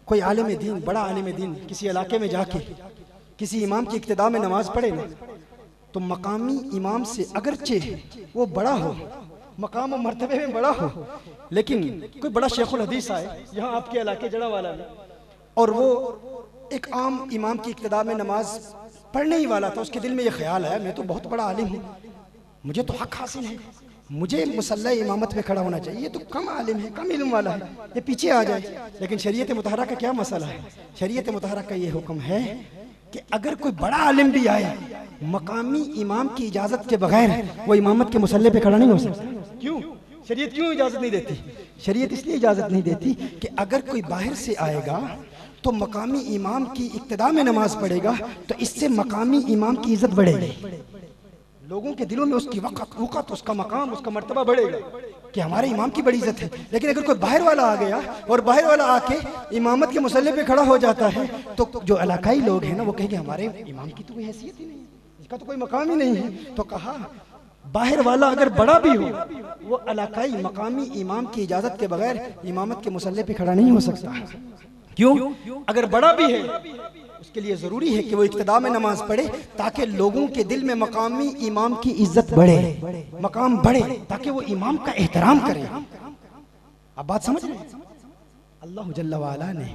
कोई आलिम दीन, बड़ा आलिम दीन किसी इलाके में जाके किसी इमाम की इक्तिदा में नमाज पढ़े ना, तो मकामी इमाम से अगरचे वो बड़ा हो, मकाम और मर्तबे में बड़ा हो, लेकिन कोई बड़ा शेखुल हदीस आए यहाँ आपके इलाके जड़ावाला में, और वो एक आम इमाम की इक्तिदा में नमाज पढ़ने ही वाला था, उसके दिल में ये ख्याल आया मैं तो बहुत बड़ा आलिम हूँ, मुझे तो हक हासिल है, मुझे मुसल्ला इमामत पे खड़ा होना चाहिए, ये तो कम आलिम है, कम इल्म वाला है, ये पीछे आ जाए। लेकिन शरीयत मुतहरा का क्या मसला है? शरीयत मुतहरा का ये हुक्म है कि अगर कोई बड़ा आलिम भी आए, मकामी इमाम की इजाजत के बगैर वो इमामत के मुसल्ले पे खड़ा नहीं हो सकता। क्यों? शरीयत क्यों इजाजत नहीं देती? शरीयत इसलिए इजाजत नहीं देती कि अगर कोई बाहर से आएगा तो मकामी इमाम की इक्तिदा में नमाज पढ़ेगा तो इससे मकामी इमाम की इज्जत बढ़ेगी, लोगों के दिलों में उसकी वक़्त, उसका मकाम, उसका मर्तबा बढ़ेगा कि हमारे इमाम की बड़ी इज्जत है। लेकिन अगर कोई बाहर वाला आ गया और बाहर वाला आके इमामत के मुसल्ले पे खड़ा हो जाता है तो जो इलाकाई लोग हैं ना वो कहेंगे हमारे इमाम की तो कोई हैसियत ही नहीं है, इसका तो कोई मकाम ही नहीं है। तो कहा बाहर वाला अगर बड़ा भी हो वो इलाकाई मकामी इमाम की इजाजत के बगैर इमामत के मुसल्ले पे खड़ा नहीं हो सकता। क्यों? अगर बड़ा भी है उसके लिए जरूरी है कि वो इक्तिदा में नमाज पढ़े ताकि लोगों के दिल में मकामी इमाम की इज्जत बढ़े, मकाम बढ़े, ताकि वो इमाम का एहतराम करे। अब बात समझ रहे हैं? अल्लाह जल्ला वाला ने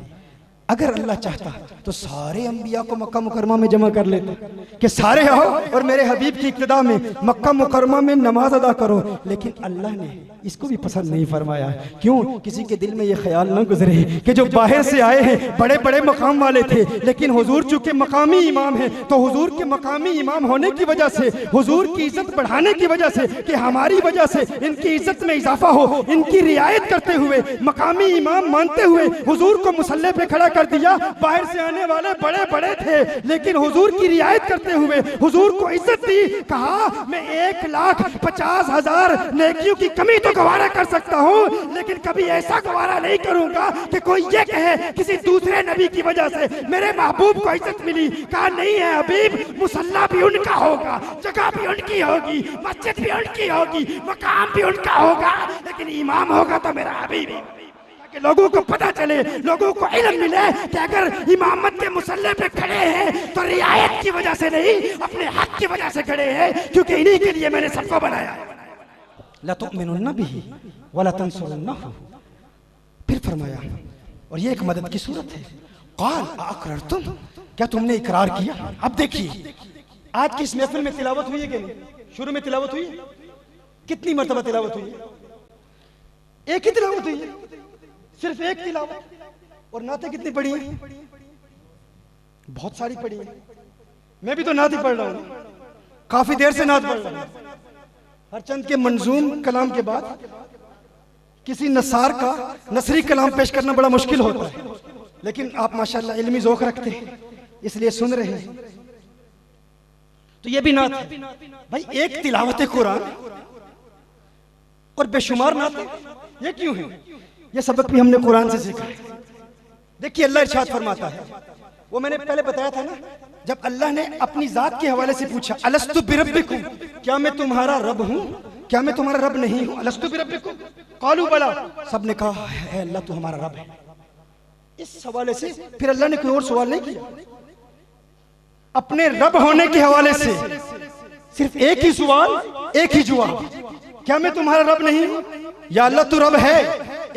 अगर अल्लाह चाहता तो सारे अंबिया को मक्का मुकरमा में जमा कर लेते कि सारे आओ और मेरे हबीब की इक्तिदा में मक्का मुकरमा में नमाज अदा करो, लेकिन अल्लाह ने इसको भी पसंद नहीं फरमाया। क्यों? किसी के दिल में ये ख्याल न गुजरे कि जो बाहर से आए हैं बड़े बड़े मकाम वाले थे, लेकिन हुजूर चूंकि मकामी इमाम है तो हुजूर के मकामी इमाम होने की वजह से, हुजूर की इज्जत बढ़ाने की वजह से, कि हमारी वजह से इनकी इज्जत में इजाफा हो, इनकी रियायत करते हुए, मकामी इमाम मानते हुए हुजूर को मुसल्ले पे खड़ा कर दिया। बाहर से आने वाले बड़े बड़े थे लेकिन हुजूर की रियायत करते हुए हुजूर को इज्जत दी। कहा मैं 1,50,000 नेकियों की कमी तो गवारा कर सकता हूँ, लेकिन कभी ऐसा गवारा नहीं करूंगा कि कोई ये कहे किसी दूसरे नबी की वजह से मेरे महबूब को इज्जत मिली। कहा नहीं है हबीब, मुसल्ला भी उनका होगा, जगह भी उनकी होगी, मस्जिद भी उनकी होगी, मकाम भी उनका होगा, लेकिन इमाम होगा तो मेरा हबीब। कि लोगों को पता चले, लोगों को इल्म मिले कि अगर इमामत के मुसल्ले पे खड़े हैं तो रियायत की वजह से नहीं, अपने हक की वजह से खड़े हैं, क्योंकि इन्हीं के लिए मैंने सबको बनाया। ला तुमिनुन्ना बिही वला तंसुरुन्नहु। फिर फरमाया, और ये एक मदद की सूरत है, क़ाल अअक़ररतुम, क्या तुमने इकरार किया? अब देखिए आज की इस महफिल में तिलावत हुई है कि नहीं? शुरू में तिलावत हुई, कितनी मर्तबा तिलावत हुई? एक ही तिलावत हुई है, सिर्फ एक तिलावत। और नाते कितनी पढ़ी है? बहुत सारी पढ़ी है। मैं भी तो नात ही पढ़ रहा हूँ, काफी देर से नात पढ़ रहा हूँ। हर चंद के मंजूम कलाम के बाद किसी नसार का नसरी कलाम पेश करना बड़ा मुश्किल होता है, लेकिन आप माशाल्लाह इल्मी ज़ौक़ रखते हैं इसलिए सुन रहे हैं। तो ये भी नात है भाई, एक तिलावत कुरान और बेशुमार नात, ये क्यों है? ये सबक भी हमने कुरान से सीखा है। देखिए अल्लाह इरशाद फरमाता है, वो मैंने पहले बताया था ना, जब अल्लाह ने अपनी जात के हवाले से पूछा अलस्तु बिरब्बिकुम, क्या मैं तुम्हारा रब हूँ? क्या मैं तुम्हारा रब नहीं हूँ? अलस्तु बिरब्बिकुम क़ालू बला, सबने कहा है अल्लाह तू हमारा रब है। इस हवाले से फिर अल्लाह ने कोई और सवाल नहीं किया, अपने रब होने के हवाले से सिर्फ एक ही सवाल, एक ही जवाब, क्या मैं तुम्हारा रब नहीं हूँ? या अल्लाह तू रब है?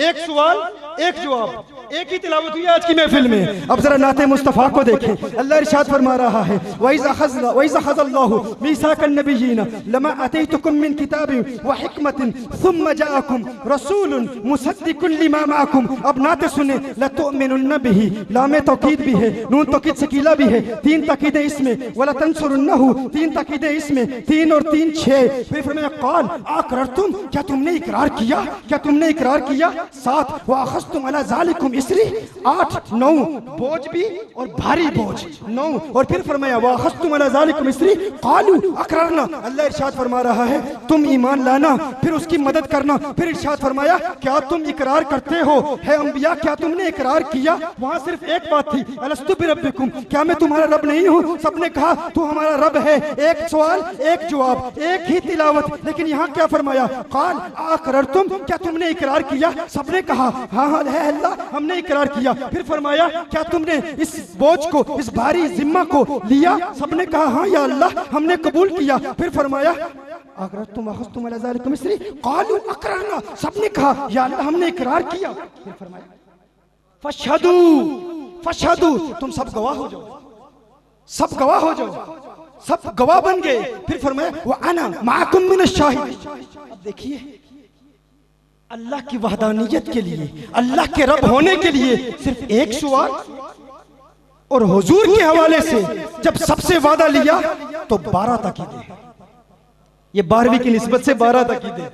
एक सवाल एक जवाब, एक ही तिलावत हुई आज की महफिल में। अब जरा नाते मुस्तफा को देखें, अल्लाह इरशाद फरमा रहा है, वइज़ा अख़ज़ल्लाहु मीसाक़न नबिय्यीन लमा अतैतुकुम मिन किताबिन व हिकमतिन सुम्मा जाअकुम रसूलुन मुसद्दिकुन लिमा माअकुम। अब नाते सुने, लतुमिनुन्न बिही, लामे तौकीद भी है, नून तौकीद सकीला भी है, 3 ताकीदें इसमें, वला तंसुरुन्नहु 3 ताकीदें इसमें, 3 और 3 6। फिर फरमाया क़ाल अक़ररतुम, क्या तुमने इकरार किया? क्या तुमने इकरार किया? 7 व अख़ज़्तुम अला ज़ालिकुम इसरी, 8 9 बोझ भी और भारी बोझ 9। और फिर फरमाया व अख़ज़्तुम अला ज़ालिकुम इसरी क़ालू अक़ररना। अल्लाह इरशाद फरमा रहा है तुम ईमान लाना, फिर उसकी मदद करना। फिर इरशाद फरमाया क्या तुम इकरार करते हो? है अंबिया, क्या तुमने इकरार किया? वहां सिर्फ एक बात थी, अलस्तु बिरब्बिकुम, क्या मैं तुम्हारा रब नहीं हूँ? सबने कहा तू हमारा रब है। एक सवाल एक जवाब, एक ही तिलावत। लेकिन यहाँ क्या फरमाया? क़ाल अक़ररतुम, क्या तुमने इकरार किया? सबने कहा हाँ हाँ है अल्लाह, हमने हमने इकरार किया। फिर फरमाया क्या तुमने इस बोझ को, इस भारी जिम्मा को लिया? सबने कहा हाँ या अल्लाह हमने कबूल किया। फिर फरमाया अक़ररतुम अख़ज़्तुम अला ज़ालिकुम इसरी क़ालू अक़ररना, सबने कहा या अल्लाह हमने इकरार किया। फिर फरमाया फशहदू फशहदू, तुम सब गवाह हो जाओ, सब गवाह हो जाओ, सब गवाह बन गए। फिर फरमाया व अना माकुम मिनश शाहिद। अब देखिए अल्लाह की वहदानियत के लिए, अल्लाह के रब होने के लिए सिर्फ एक सवाल, और हुजूर के हवाले से जब सबसे वादा लिया तो 12 तकीदे, ये 12वीं की निस्बत से 12 तकीदे,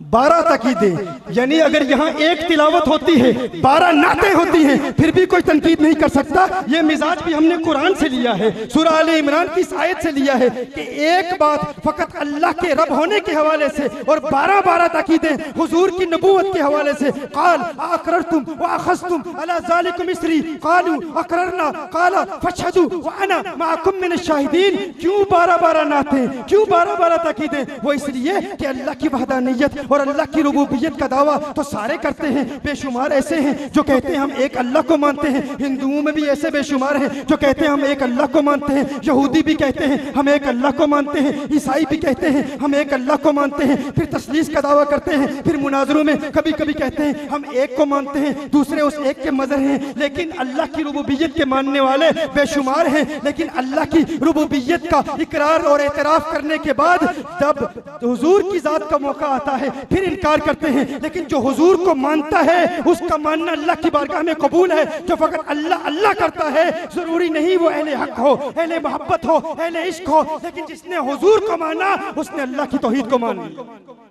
12 तकीदे। यानी अगर यहाँ एक तिलावत होती है, 12 नातें होती हैं, फिर भी कोई तनकीद नहीं कर सकता। ये मिजाज भी हमने कुरान से लिया है, सूरा आले इमरान की इस आयत से लिया है कि एक बात फकत अल्लाह के रब होने के हवाले से और 12 तकीदें हुजूर की नबूवत के हवाले से। क़ाल अक़ररतुम व अख़ज़्तुम अला ज़ालिकुम इसरी क़ालू अक़ररना क़ाल फशहदू व अना माकुम मिनश शाहिदीन। क्यों 12 नातें, क्यों 12 तकीदें? वो इसलिए कि अल्लाह की वहदानियत और अल्लाह की रुबूबियत का दावा तो सारे करते हैं, बेशुमार ऐसे हैं जो कहते हैं हम एक अल्लाह को मानते हैं। हिंदुओं में भी ऐसे बेशुमार हैं जो कहते हैं हम एक अल्लाह को मानते हैं, यहूदी भी कहते हैं हम एक अल्लाह को मानते हैं, ईसाई भी कहते हैं हम एक अल्लाह को मानते हैं, फिर तस्लीस का दावा करते हैं, फिर मुनाजरों में कभी कभी कहते हैं हम एक को मानते हैं, दूसरे उस एक के मजहर हैं। लेकिन अल्लाह की रुबूबियत के मानने वाले बेशुमार हैं, लेकिन अल्लाह की रुबूबियत का इकरार और एतराफ करने के बाद जब हुजूर की जात का मौका आता है फिर इनकार करते हैं। लेकिन जो हुजूर को मानता है उसका मानना अल्लाह की बारगाह में कबूल है। जो फकत अल्लाह अल्लाह करता है, जरूरी नहीं वो अहले हक हो, अहले मोहब्बत हो, अहले इश्क हो, लेकिन जिसने हुजूर को माना उसने अल्लाह की तौहीद को मान लिया।